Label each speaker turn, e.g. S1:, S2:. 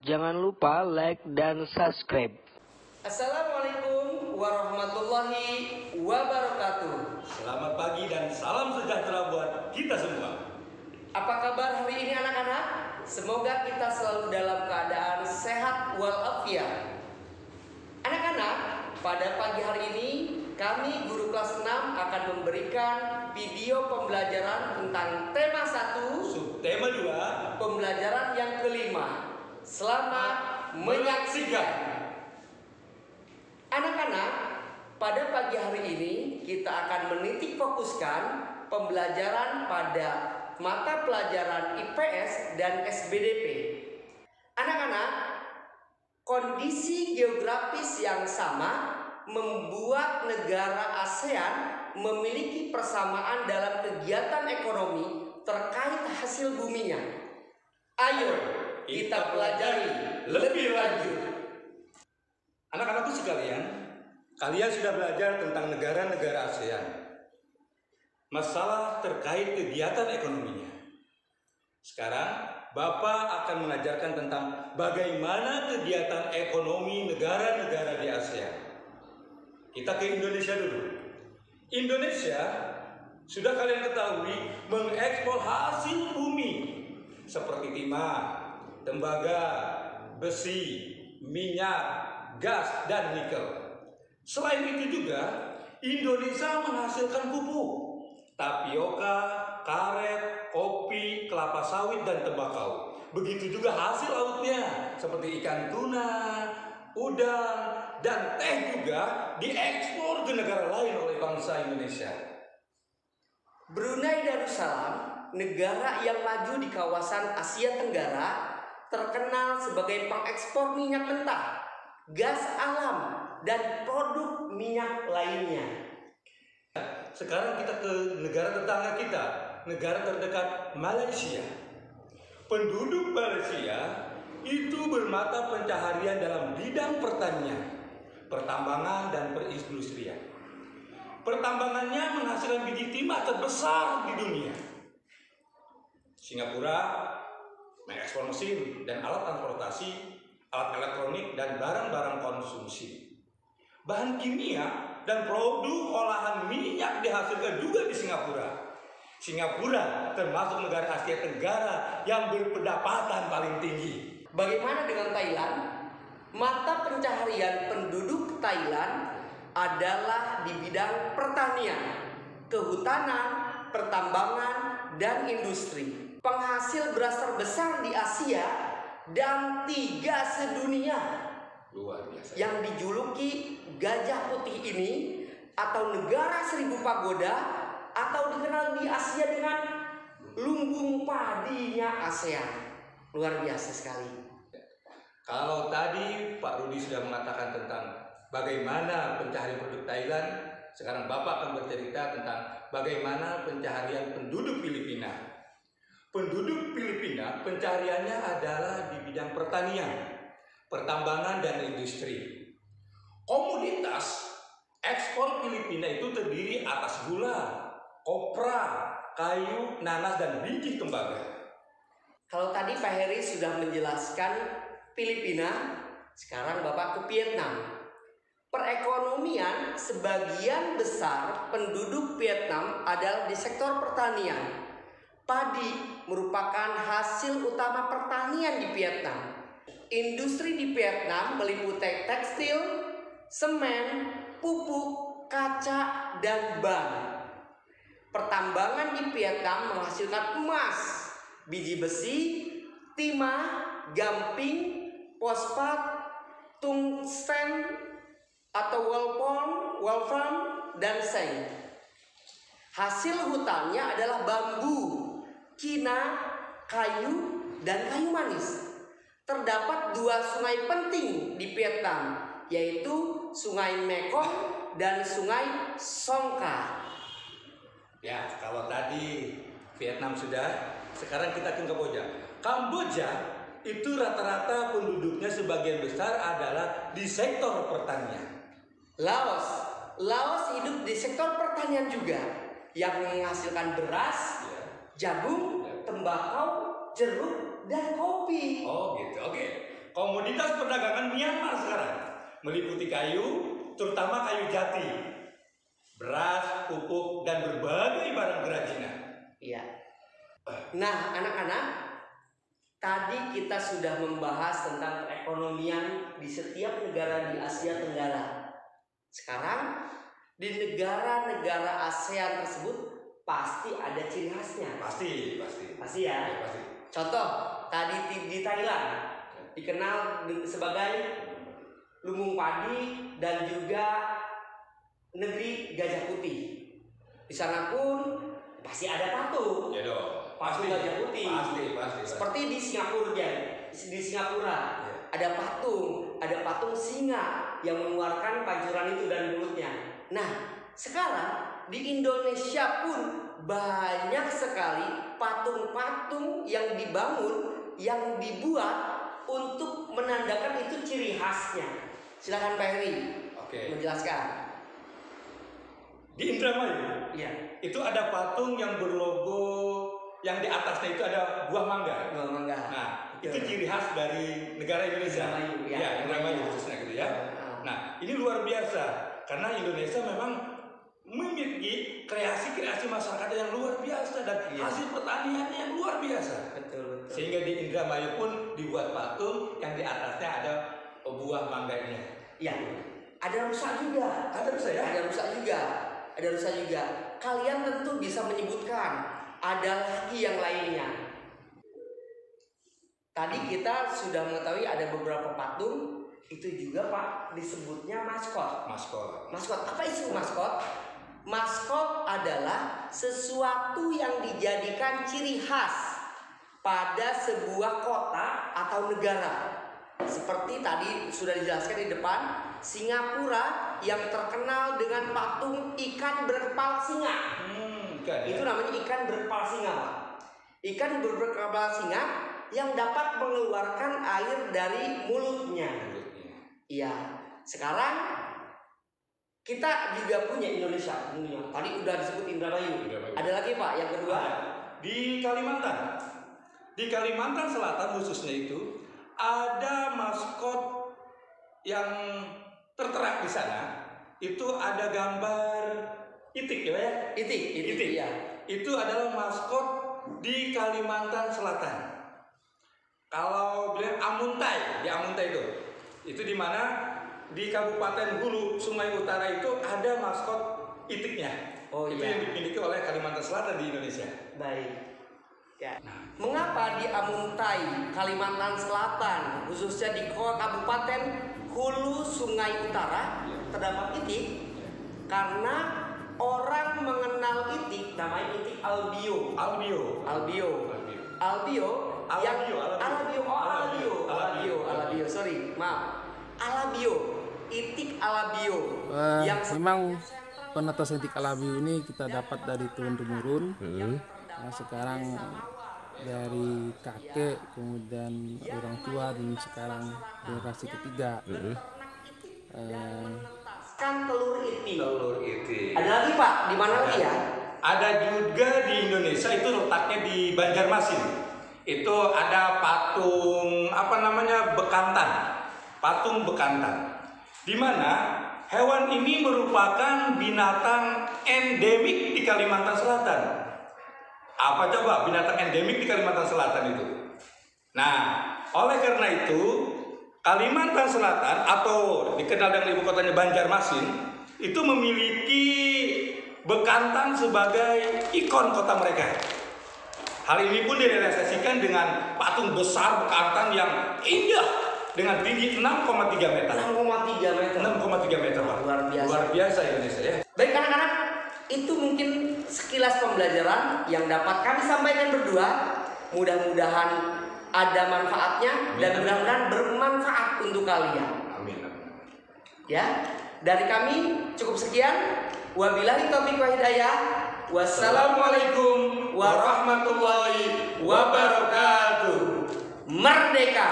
S1: Jangan lupa like dan subscribe.
S2: Assalamualaikum warahmatullahi wabarakatuh.
S3: Selamat pagi dan salam sejahtera buat kita semua.
S2: Apa kabar hari ini anak-anak? Semoga kita selalu dalam keadaan sehat walafiat. Anak-anak, pada pagi hari ini kami guru kelas 6 akan memberikan video pembelajaran tentang tema 1,
S3: Subtema 2,
S2: pembelajaran yang kelima. Selamat menyaksikan. Anak-anak, pada pagi hari ini kita akan menitik fokuskan pembelajaran pada mata pelajaran IPS dan SBDP. Anak-anak, kondisi geografis yang sama membuat negara ASEAN memiliki persamaan dalam kegiatan ekonomi terkait hasil buminya. Ayo kita pelajari lebih lanjut.
S3: Anak-anakku sekalian, kalian sudah belajar tentang negara-negara ASEAN. Masalah terkait kegiatan ekonominya. Sekarang, Bapak akan mengajarkan tentang bagaimana kegiatan ekonomi negara-negara di ASEAN. Kita ke Indonesia dulu. Indonesia, sudah kalian ketahui, mengekspor hasil bumi seperti timah, tembaga, besi, minyak, gas, dan nikel. Selain itu juga, Indonesia menghasilkan pupuk, tapioka, karet, kopi, kelapa sawit, dan tembakau. Begitu juga hasil lautnya, seperti ikan tuna, udang, dan teh juga diekspor ke negara lain oleh bangsa Indonesia.
S2: Brunei Darussalam, negara yang maju di kawasan Asia Tenggara, terkenal sebagai pengekspor minyak mentah, gas alam, dan produk minyak lainnya.
S3: Sekarang kita ke negara tetangga kita, negara terdekat Malaysia. Penduduk Malaysia itu bermata pencaharian dalam bidang pertanian, pertambangan, dan perindustrian. Pertambangannya menghasilkan biji timah terbesar di dunia. Singapura mengekspor mesin dan alat transportasi, alat elektronik, dan barang-barang konsumsi. Bahan kimia dan produk olahan minyak dihasilkan juga di Singapura. Singapura termasuk negara Asia Tenggara yang berpendapatan paling tinggi.
S2: Bagaimana dengan Thailand? Mata pencaharian penduduk Thailand adalah di bidang pertanian, kehutanan, pertambangan, dan industri. Penghasil beras terbesar di Asia dan 3 sedunia.
S3: Luar biasa.
S2: Yang dijuluki gajah putih ini atau negara 1000 pagoda atau dikenal di Asia dengan lumbung padinya ASEAN. Luar biasa sekali.
S3: Kalau tadi Pak Rudi sudah mengatakan tentang bagaimana pencaharian penduduk Thailand, sekarang Bapak akan bercerita tentang bagaimana pencaharian penduduk Filipina. Penduduk Filipina pencahariannya adalah di bidang pertanian, pertambangan, dan industri. Komoditas ekspor Filipina itu terdiri atas gula, kopra, kayu, nanas, dan biji tembaga.
S2: Kalau tadi Pak Heri sudah menjelaskan Filipina, sekarang Bapak ke Vietnam. Perekonomian sebagian besar penduduk Vietnam adalah di sektor pertanian. Padi merupakan hasil utama pertanian di Vietnam. Industri di Vietnam meliputi tekstil, semen, pupuk, kaca, dan ban. Pertambangan di Vietnam menghasilkan emas, biji besi, timah, gamping, fosfat, tungsten atau wolfram, dan seng. Hasil hutannya adalah bambu, cina, kayu, dan kayu manis. Terdapat 2 sungai penting di Vietnam, yaitu Sungai Mekong dan Sungai Songkhla.
S3: Ya, kalau tadi Vietnam sudah, sekarang kita ke Kamboja. Kamboja itu rata-rata penduduknya sebagian besar adalah di sektor pertanian.
S2: Laos hidup di sektor pertanian juga, yang menghasilkan beras, jagung, tembakau, jeruk, dan kopi.
S3: Oh gitu, oke. komoditas perdagangan Myanmar sekarang meliputi kayu, terutama kayu jati, beras, pupuk, dan berbagai barang kerajinan.
S2: Iya. Nah, anak-anak, tadi kita sudah membahas tentang perekonomian di setiap negara di Asia Tenggara. Sekarang di negara-negara ASEAN tersebut pasti ada ciri khasnya.
S3: Pasti
S2: ya.
S3: Ya, pasti.
S2: Contoh, tadi di Thailand dikenal sebagai lumbung padi dan juga negeri gajah putih. Di sana pun pasti ada patung.
S3: Ya dong.
S2: Patung gajah putih.
S3: Pasti.
S2: Seperti di Singapura ya. Di Singapura ada patung singa yang mengeluarkan pancuran itu dari mulutnya. Nah, sekarang di Indonesia pun banyak sekali patung-patung yang dibangun, yang dibuat untuk menandakan itu ciri khasnya. Silakan Pak Heri menjelaskan.
S3: Di Indramayu, itu ada patung yang berlogo, yang di atasnya itu ada buah mangga. Nah, itu ciri khas dari negara Indonesia. Indramayu khususnya gitu ya. Nah, ini luar biasa karena Indonesia memang memiliki kreasi-kreasi masyarakat yang luar biasa dan hasil pertaniannya yang luar biasa.
S2: Betul.
S3: Sehingga di Indramayu pun dibuat patung yang di atasnya ada buah mangganya.
S2: Iya. Ada rusa juga. Ada rusa juga. Kalian tentu bisa menyebutkan ada lagi yang lainnya. Tadi kita sudah mengetahui ada beberapa patung, itu juga Pak disebutnya maskot. Apa itu maskot? Maskot adalah sesuatu yang dijadikan ciri khas pada sebuah kota atau negara. Seperti tadi sudah dijelaskan di depan, Singapura yang terkenal dengan patung ikan berkepala singa. Itu namanya ikan berkepala singa, Pak. Ikan berkepala singa yang dapat mengeluarkan air dari mulutnya. Iya. Sekarang kita juga punya Indonesia. Tadi udah disebut Indramayu. Ada lagi Pak yang kedua?
S3: Di Kalimantan. Di Kalimantan Selatan khususnya itu ada maskot yang tertera di sana. Itu ada gambar itik ya?
S2: Itik. Ya.
S3: Itu adalah maskot di Kalimantan Selatan. Kalau bilang Amuntai, di Amuntai itu di mana di Kabupaten Hulu, Sungai Utara itu ada maskot itiknya. Itu yang dimiliki oleh Kalimantan Selatan di Indonesia.
S2: Baik. Ya. Mengapa di Amuntai, Kalimantan Selatan, khususnya di Kabupaten Hulu Sungai Utara terdapat itik? Karena orang mengenal itik, namanya itik albio. Itik alabio.
S4: Memang penetasan itik alabio ini kita dapat dari turun temurun. Nah, sekarang dari kakek, kemudian orang tua, dan sekarang generasi ketiga.
S2: Kan telur itik. Ada lagi Pak, di mana lagi ya?
S3: Ada juga di Indonesia, itu letaknya di Banjarmasin. Itu ada patung bekantan. Di mana hewan ini merupakan binatang endemik di Kalimantan Selatan. Apa coba binatang endemik di Kalimantan Selatan itu? Nah, oleh karena itu Kalimantan Selatan atau dikenal dengan ibu kotanya Banjarmasin itu memiliki bekantan sebagai ikon kota mereka. Hal ini pun direalisasikan dengan patung besar bekantan yang indah dengan tinggi 6,3 meter. 6,3 meter, Pak. Luar biasa Indonesia ya.
S2: Baik anak-anak, itu mungkin sekilas pembelajaran yang dapat kami sampaikan berdua. Mudah-mudahan ada manfaatnya dan mudah-mudahan bermanfaat untuk kalian.
S3: Amin.
S2: Ya, dari kami cukup sekian. Wabillahi taufiq wa hidayah. Wassalamualaikum warahmatullahi wabarakatuh. Merdeka.